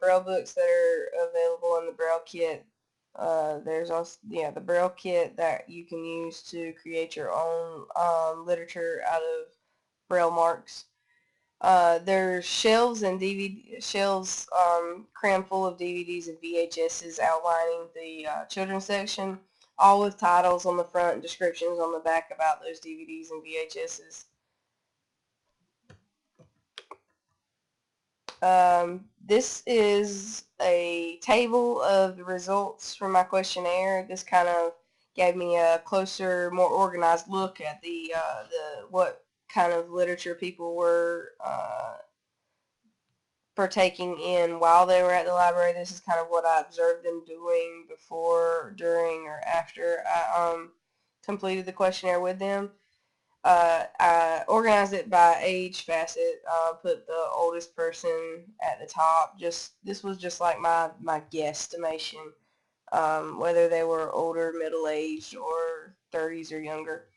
Braille books that are available in the Braille kit. There's also, the Braille kit that you can use to create your own literature out of Braille marks. There's shelves and DVD shelves crammed full of DVDs and VHSs outlining the children's section, all with titles on the front and descriptions on the back about those DVDs and VHSs. This is a table of the results from my questionnaire. This kind of gave me a closer, more organized look at the what kind of literature people were partaking in while they were at the library. This is kind of what I observed them doing before, during, or after I completed the questionnaire with them. I organized it by age facet. Put the oldest person at the top. This was just like my guesstimation, whether they were older, middle-aged, or 30s or younger.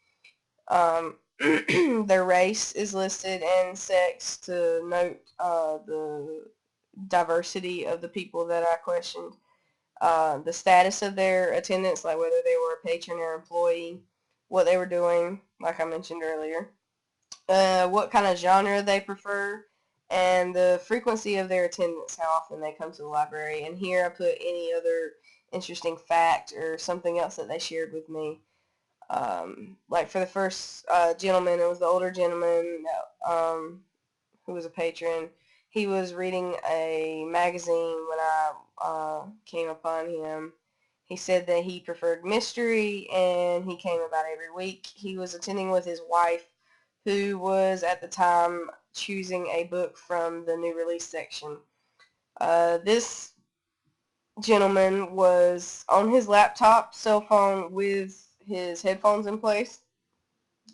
Their race is listed and sex to note the diversity of the people that I questioned. The status of their attendance, like whether they were a patron or employee, what they were doing, like I mentioned earlier, what kind of genre they prefer, and the frequency of their attendance, how often they come to the library. And here I put any other interesting fact or something else that they shared with me. Like for the first gentleman, it was the older gentleman who was a patron. He was reading a magazine when I came upon him. He said that he preferred mystery, and he came about every week. He was attending with his wife, who was at the time choosing a book from the new release section. This gentleman was on his laptop, cell phone, with his headphones in place.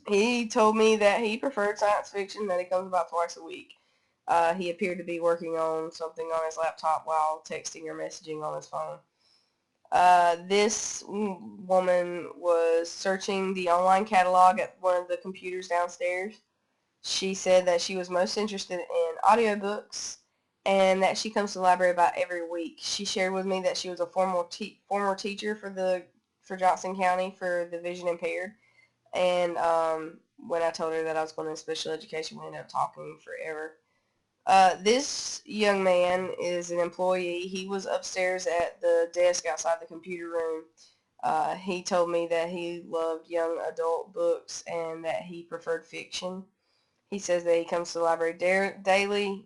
He told me that he preferred science fiction, that he comes about twice a week. He appeared to be working on something on his laptop while texting or messaging on his phone. This woman was searching the online catalog at one of the computers downstairs. She said that she was most interested in audiobooks and that she comes to the library about every week. She shared with me that she was a former teacher for Johnson County for the vision impaired. And when I told her that I was going to special education, we ended up talking forever. This young man is an employee. He was upstairs at the desk outside the computer room. He told me that he loved young adult books and that he preferred fiction. He says that he comes to the library daily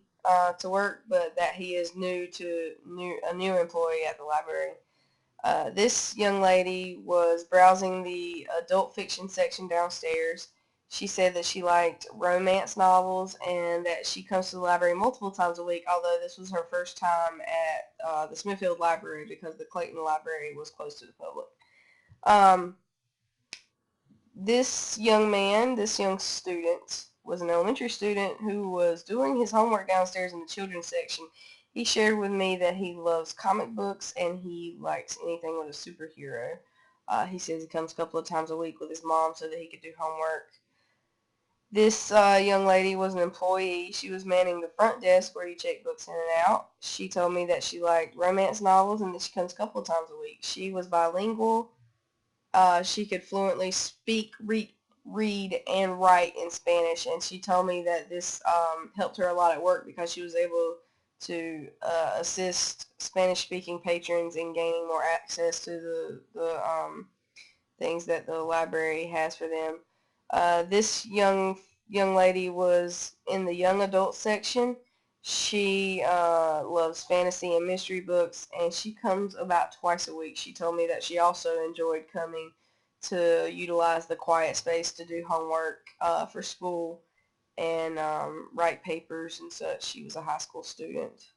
to work, but that he is a new employee at the library. This young lady was browsing the adult fiction section downstairs. She said that she liked romance novels and that she comes to the library multiple times a week, although this was her first time at the Smithfield Library because the Clayton Library was closed to the public. This young student, was an elementary student who was doing his homework downstairs in the children's section. He shared with me that he loves comic books and he likes anything with a superhero. He says he comes a couple of times a week with his mom so that he could do homework. This young lady was an employee. She was manning the front desk where you check books in and out. She told me that she liked romance novels and that she comes a couple of times a week. She was bilingual. She could fluently speak, read, and write in Spanish, and she told me that this helped her a lot at work because she was able to assist Spanish-speaking patrons in gaining more access to the things that the library has for them. This young lady was in the young adult section. She loves fantasy and mystery books, and she comes about twice a week. She told me that she also enjoyed coming to utilize the quiet space to do homework for school and write papers and such. She was a high school student.